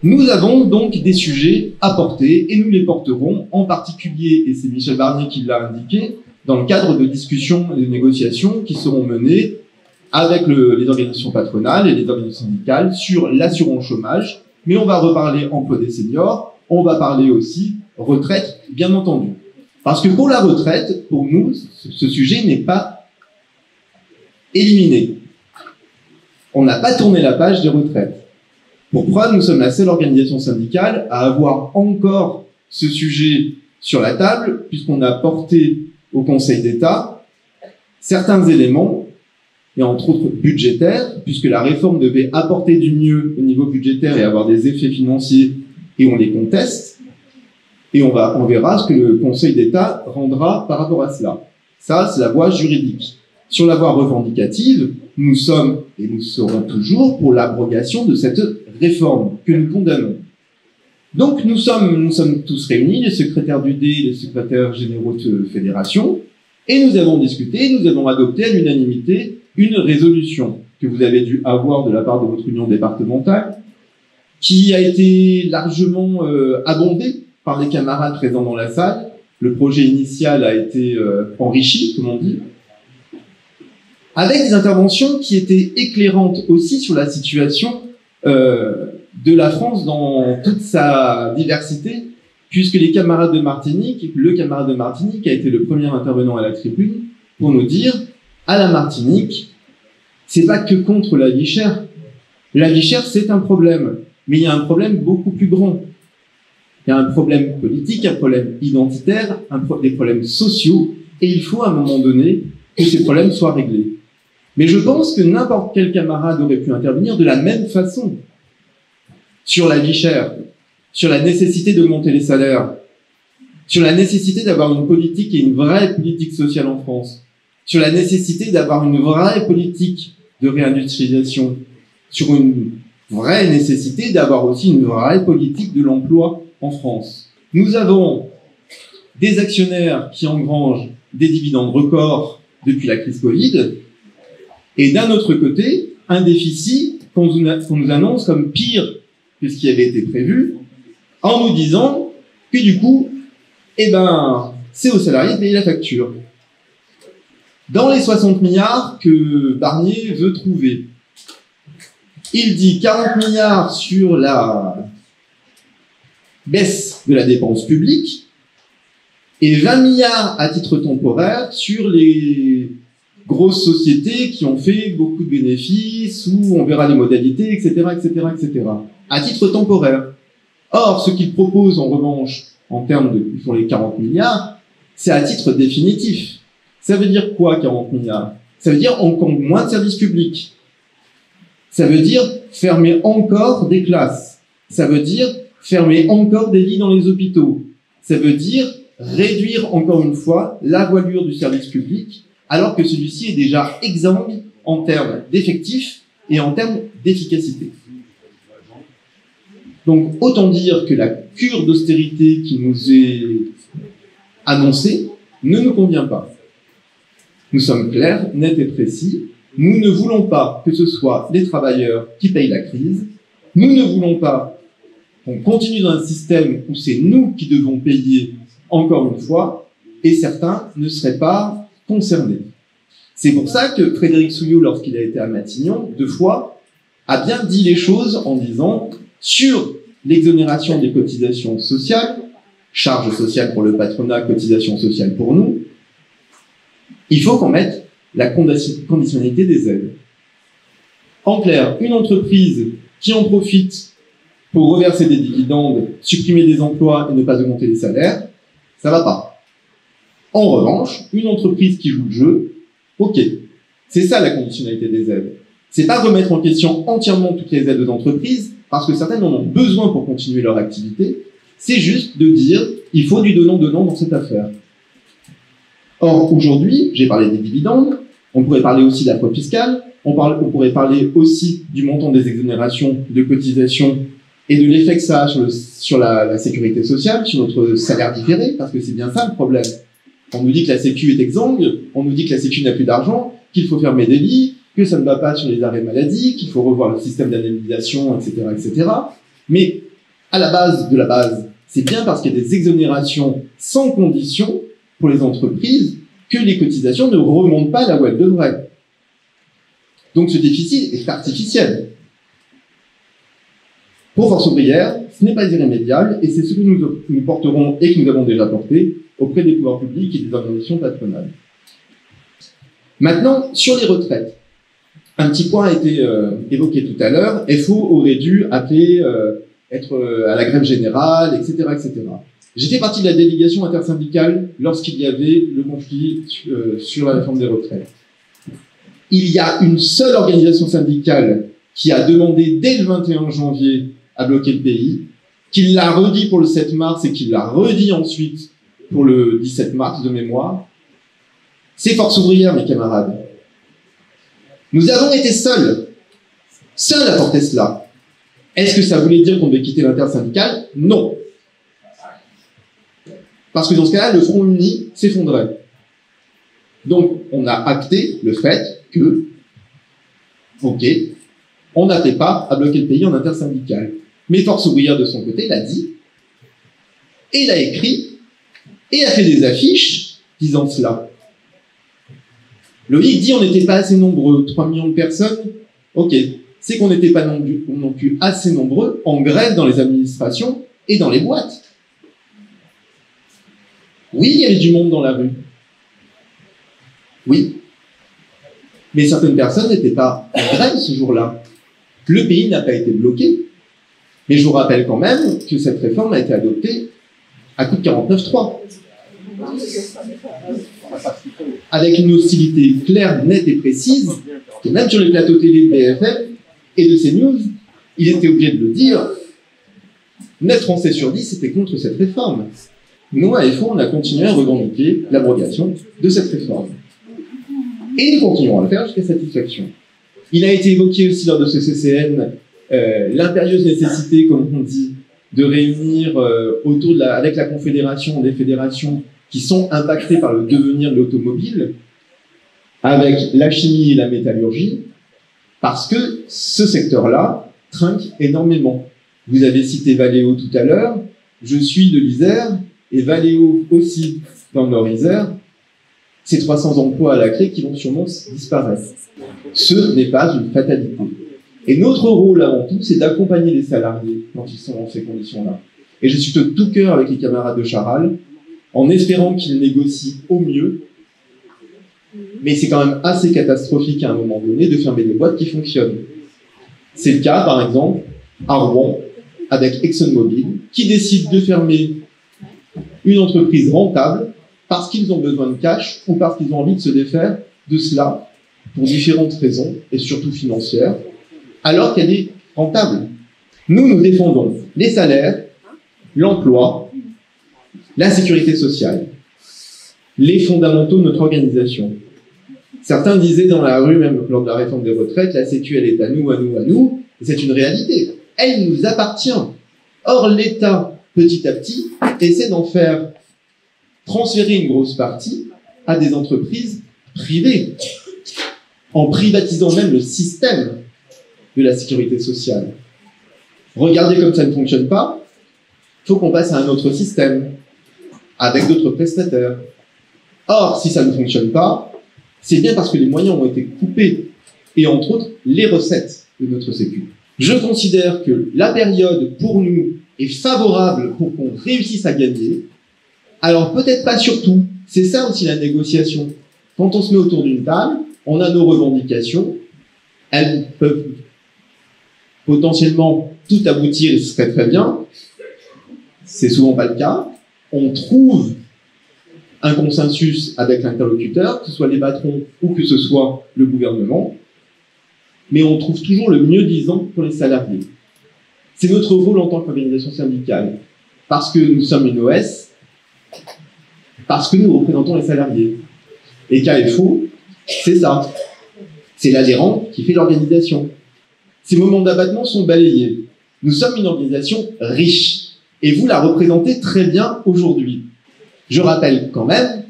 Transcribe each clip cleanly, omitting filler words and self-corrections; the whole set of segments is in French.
Nous avons donc des sujets à porter et nous les porterons en particulier, et c'est Michel Barnier qui l'a indiqué, dans le cadre de discussions et de négociations qui seront menées avec les organisations patronales et les organisations syndicales sur l'assurance chômage. Mais on va reparler emploi des seniors, on va parler aussi retraite, bien entendu. Parce que pour la retraite, pour nous, ce sujet n'est pas éliminé. On n'a pas tourné la page des retraites. Pour preuve, nous sommes la seule organisation syndicale à avoir encore ce sujet sur la table, puisqu'on a porté au Conseil d'État certains éléments, et entre autres budgétaires, puisque la réforme devait apporter du mieux au niveau budgétaire et avoir des effets financiers, et on les conteste, et on verra ce que le Conseil d'État rendra par rapport à cela. Ça, c'est la voie juridique. Sur la voie revendicative, nous sommes, et nous serons toujours, pour l'abrogation de cette réforme que nous condamnons. Donc nous sommes tous réunis, les secrétaires du D, les secrétaires généraux de fédération, et nous avons discuté, nous avons adopté à l'unanimité une résolution que vous avez dû avoir de la part de votre union départementale, qui a été largement abondée par les camarades présents dans la salle. Le projet initial a été enrichi, comme on dit, avec des interventions qui étaient éclairantes aussi sur la situation de la France dans toute sa diversité, puisque les camarades de Martinique, le camarade de Martinique a été le premier intervenant à la tribune pour nous dire, à la Martinique, c'est pas que contre la vie chère. La vie chère, c'est un problème, mais il y a un problème beaucoup plus grand. Il y a un problème politique, un problème identitaire, des problèmes sociaux, et il faut à un moment donné que ces problèmes soient réglés. Mais je pense que n'importe quel camarade aurait pu intervenir de la même façon sur la vie chère, sur la nécessité d'augmenter les salaires, sur la nécessité d'avoir une politique et une vraie politique sociale en France, sur la nécessité d'avoir une vraie politique de réindustrialisation, sur une vraie nécessité d'avoir aussi une vraie politique de l'emploi en France. Nous avons des actionnaires qui engrangent des dividendes records depuis la crise Covid, et d'un autre côté, un déficit qu'on nous annonce comme pire que ce qui avait été prévu, en nous disant que du coup, c'est aux salariés de payer la facture. Dans les 60 milliards que Barnier veut trouver, il dit 40 milliards sur la baisse de la dépense publique et 20 milliards à titre temporaire sur les grosses sociétés qui ont fait beaucoup de bénéfices, où on verra les modalités, etc., etc., etc., à titre temporaire. Or, ce qu'il propose, en revanche, en termes pour les 40 milliards, c'est à titre définitif. Ça veut dire quoi, 40 milliards? Ça veut dire encore moins de services publics. Ça veut dire fermer encore des classes. Ça veut dire fermer encore des lits dans les hôpitaux. Ça veut dire réduire encore une fois la voilure du service public, alors que celui-ci est déjà exsangue en termes d'effectifs et en termes d'efficacité. Donc, autant dire que la cure d'austérité qui nous est annoncée ne nous convient pas. Nous sommes clairs, nets et précis. Nous ne voulons pas que ce soit les travailleurs qui payent la crise. Nous ne voulons pas qu'on continue dans un système où c'est nous qui devons payer encore une fois, et certains ne seraient pas concernés. C'est pour ça que Frédéric Souillot, lorsqu'il a été à Matignon, 2 fois, a bien dit les choses en disant sur l'exonération des cotisations sociales, charges sociales pour le patronat, cotisations sociales pour nous, il faut qu'on mette la conditionnalité des aides. En clair, une entreprise qui en profite pour reverser des dividendes, supprimer des emplois et ne pas augmenter les salaires, ça va pas. En revanche, une entreprise qui joue le jeu, ok, c'est ça la conditionnalité des aides. C'est pas remettre en question entièrement toutes les aides aux entreprises, parce que certaines en ont besoin pour continuer leur activité, c'est juste de dire, il faut du donnant-donnant dans cette affaire. Or, aujourd'hui, j'ai parlé des dividendes, on pourrait parler aussi de la fraude fiscale, on pourrait parler aussi du montant des exonérations de cotisations et de l'effet que ça a sur la sécurité sociale, sur notre salaire différé, parce que c'est bien ça le problème. On nous dit que la Sécu est exsangue, on nous dit que la Sécu n'a plus d'argent, qu'il faut fermer des lits, que ça ne va pas sur les arrêts maladie, qu'il faut revoir le système d'indemnisation, etc., etc. Mais à la base de la base, c'est bien parce qu'il y a des exonérations sans condition pour les entreprises que les cotisations ne remontent pas là où elles devraient. Donc ce déficit est artificiel. Pour Force ouvrière, ce n'est pas irrémédiable et c'est ce que nous porterons et que nous avons déjà porté auprès des pouvoirs publics et des organisations patronales. Maintenant, sur les retraites, un petit point a été évoqué tout à l'heure. FO aurait dû appeler être à la grève générale, etc., etc. J'ai fait partie de la délégation intersyndicale lorsqu'il y avait le conflit sur la réforme des retraites. Il y a une seule organisation syndicale qui a demandé dès le 21 janvier à bloquer le pays, qui l'a redit pour le 7 mars et qui l'a redit ensuite pour le 17 mars de mémoire. C'est Force ouvrière, mes camarades. Nous avons été seuls à porter cela. Est-ce que ça voulait dire qu'on devait quitter l'intersyndical? Non. Parce que dans ce cas-là, le front uni s'effondrait. Donc, on a acté le fait que, ok, on n'appelait pas à bloquer le pays en intersyndical. Mais Force ouvrière, de son côté, l'a dit, et l'a écrit, et a fait des affiches disant cela. Loïc dit on n'était pas assez nombreux, 3 millions de personnes. Ok, c'est qu'on n'était pas non plus assez nombreux en grève dans les administrations et dans les boîtes. Oui, il y avait du monde dans la rue. Oui. Mais certaines personnes n'étaient pas en grève ce jour-là. Le pays n'a pas été bloqué. Mais je vous rappelle quand même que cette réforme a été adoptée à coup de 49.3. Avec une hostilité claire, nette et précise, que même sur les plateaux télé de BFM et de CNews, il était obligé de le dire, 9 Français sur 10 étaient contre cette réforme. Nous, à FO, on a continué à revendiquer l'abrogation de cette réforme. Et nous continuerons à le faire jusqu'à satisfaction. Il a été évoqué aussi lors de ce CCN l'impérieuse nécessité, comme on dit, de réunir avec la Confédération des fédérations qui sont impactées par le devenir de l'automobile, avec la chimie et la métallurgie, parce que ce secteur-là trinque énormément. Vous avez cité Valeo tout à l'heure, je suis de l'Isère, et Valeo aussi dans le Nord-Isère, c'est 300 emplois à la clé qui vont sûrement disparaître. Ce n'est pas une fatalité. Et notre rôle avant tout, c'est d'accompagner les salariés quand ils sont dans ces conditions-là. Et je suis de tout cœur avec les camarades de Charal, en espérant qu'ils négocient au mieux. Mais c'est quand même assez catastrophique à un moment donné de fermer des boîtes qui fonctionnent. C'est le cas, par exemple, à Rouen, avec ExxonMobil, qui décide de fermer une entreprise rentable parce qu'ils ont besoin de cash ou parce qu'ils ont envie de se défaire de cela pour différentes raisons, et surtout financières, alors qu'elle est rentable. Nous défendons les salaires, l'emploi, la sécurité sociale, les fondamentaux de notre organisation. Certains disaient dans la rue, même lors de la réforme des retraites, la sécu, elle est à nous, et c'est une réalité. Elle nous appartient. Or, l'État, petit à petit, essaie d'en faire transférer une grosse partie à des entreprises privées, en privatisant même le système de la sécurité sociale. Regardez comme ça ne fonctionne pas, il faut qu'on passe à un autre système, avec d'autres prestataires. Or, si ça ne fonctionne pas, c'est bien parce que les moyens ont été coupés, et entre autres, les recettes de notre sécu. Je considère que la période, pour nous, est favorable pour qu'on réussisse à gagner. Alors, peut-être pas surtout, c'est ça aussi la négociation. Quand on se met autour d'une table, on a nos revendications, elles peuvent potentiellement tout aboutir et ce serait très bien. C'est souvent pas le cas. On trouve un consensus avec l'interlocuteur, que ce soit les patrons ou que ce soit le gouvernement, mais on trouve toujours le mieux-disant pour les salariés. C'est notre rôle en tant qu'organisation syndicale, parce que nous sommes une OS, parce que nous représentons les salariés. Et KFO, c'est ça. C'est l'adhérent qui fait l'organisation. Ces moments d'abattement sont balayés. Nous sommes une organisation riche, et vous la représentez très bien aujourd'hui. Je rappelle quand même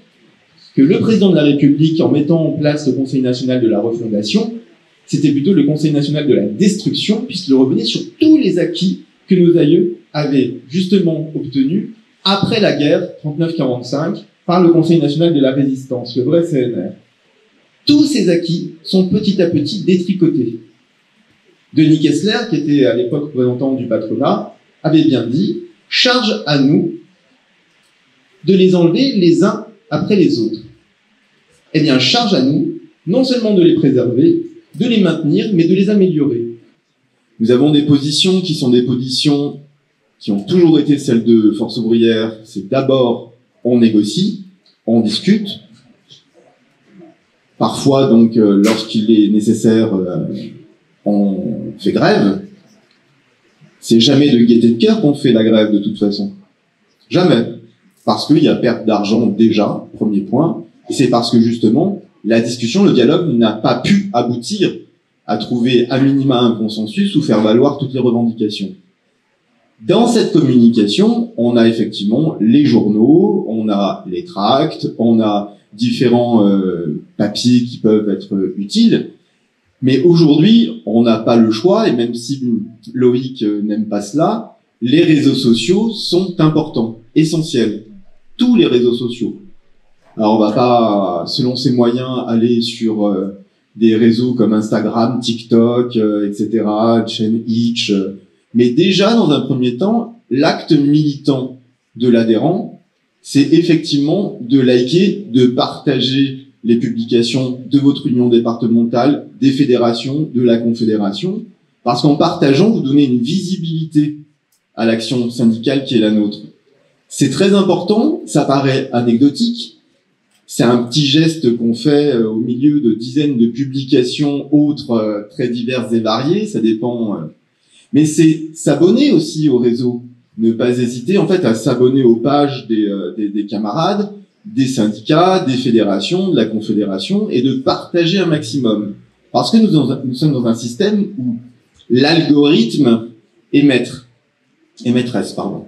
que le président de la République, en mettant en place le Conseil national de la refondation, c'était plutôt le Conseil national de la destruction, puisqu'il revenait sur tous les acquis que nos aïeux avait justement obtenu, après la guerre 39-45, par le Conseil national de la résistance, le vrai CNR. Tous ces acquis sont petit à petit détricotés. Denis Kessler, qui était à l'époque représentant du patronat, avait bien dit « Charge à nous de les enlever les uns après les autres. » Eh bien, charge à nous, non seulement de les préserver, de les maintenir, mais de les améliorer. Nous avons des positions qui sont des positions qui ont toujours été celles de Force ouvrière. C'est d'abord, on négocie, on discute. Parfois, donc, lorsqu'il est nécessaire, on fait grève. C'est jamais de gaieté de cœur qu'on fait la grève, de toute façon. Jamais. Parce qu'il y a perte d'argent déjà, premier point. Et c'est parce que, justement, la discussion, le dialogue n'a pas pu aboutir à trouver à minima un consensus ou faire valoir toutes les revendications. Dans cette communication, on a effectivement les journaux, on a les tracts, on a différents papiers qui peuvent être utiles. Mais aujourd'hui, on n'a pas le choix, et même si Loïc n'aime pas cela, les réseaux sociaux sont importants, essentiels. Tous les réseaux sociaux. Alors on va pas, selon ses moyens, aller sur des réseaux comme Instagram, TikTok, etc., chaîne Itch. Mais déjà, dans un premier temps, l'acte militant de l'adhérent, c'est effectivement de liker, de partager les publications de votre union départementale, des fédérations, de la confédération, parce qu'en partageant, vous donnez une visibilité à l'action syndicale qui est la nôtre. C'est très important, ça paraît anecdotique, c'est un petit geste qu'on fait au milieu de dizaines de publications autres très diverses et variées, ça dépend. Mais c'est s'abonner aussi au réseau, ne pas hésiter en fait à s'abonner aux pages des camarades, des syndicats, des fédérations, de la confédération, et de partager un maximum. Parce que nous sommes dans un système où l'algorithme est maître, et maîtresse, pardon.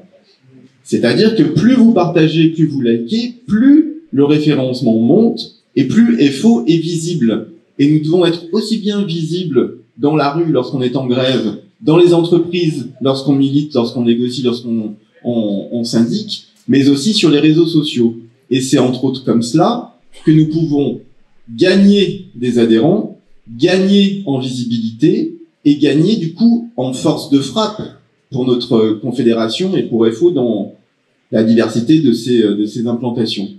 C'est-à-dire que plus vous partagez, plus vous likez, plus le référencement monte, et plus FO est visible. Et nous devons être aussi bien visibles dans la rue lorsqu'on est en grève, dans les entreprises lorsqu'on milite, lorsqu'on négocie, lorsqu'on syndique, mais aussi sur les réseaux sociaux. Et c'est entre autres comme cela que nous pouvons gagner des adhérents, gagner en visibilité et gagner du coup en force de frappe pour notre confédération et pour FO dans la diversité de ces implantations.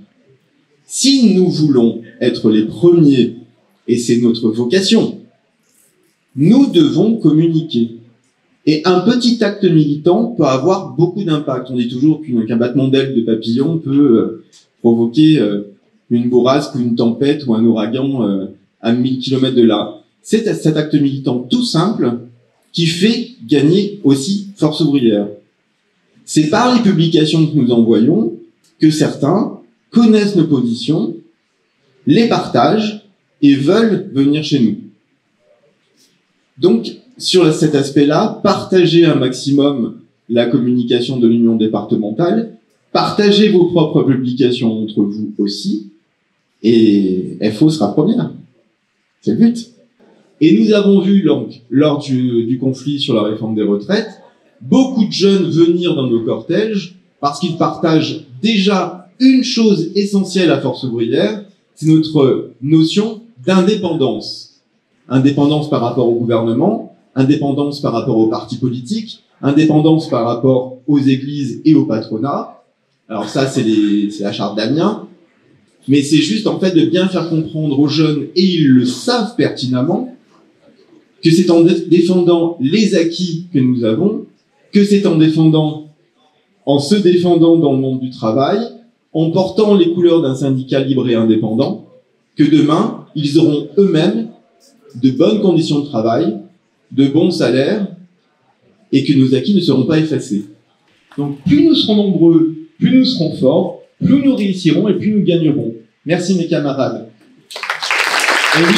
Si nous voulons être les premiers, et c'est notre vocation, nous devons communiquer. Et un petit acte militant peut avoir beaucoup d'impact. On dit toujours qu'un battement d'aile de papillon peut provoquer une bourrasque ou une tempête ou un ouragan à 1000 km de là. C'est cet acte militant tout simple qui fait gagner aussi Force ouvrière. C'est par les publications que nous envoyons que certains connaissent nos positions, les partagent et veulent venir chez nous. Donc, sur cet aspect-là, partagez un maximum la communication de l'union départementale, partagez vos propres publications entre vous aussi, et FO sera première. C'est le but. Et nous avons vu, donc, lors du conflit sur la réforme des retraites, beaucoup de jeunes venir dans nos cortèges parce qu'ils partagent déjà une chose essentielle à Force ouvrière, c'est notre notion d'indépendance. Indépendance par rapport au gouvernement, indépendance par rapport aux partis politiques, indépendance par rapport aux églises et au patronat. Alors ça, c'est la charte d'Amiens. Mais c'est juste, en fait, de bien faire comprendre aux jeunes, et ils le savent pertinemment, que c'est en défendant les acquis que nous avons, que c'est en se défendant dans le monde du travail, en portant les couleurs d'un syndicat libre et indépendant, que demain, ils auront eux-mêmes de bonnes conditions de travail, de bons salaires, et que nos acquis ne seront pas effacés. Donc, plus nous serons nombreux, plus nous serons forts, plus nous réussirons et plus nous gagnerons. Merci mes camarades. Et oui,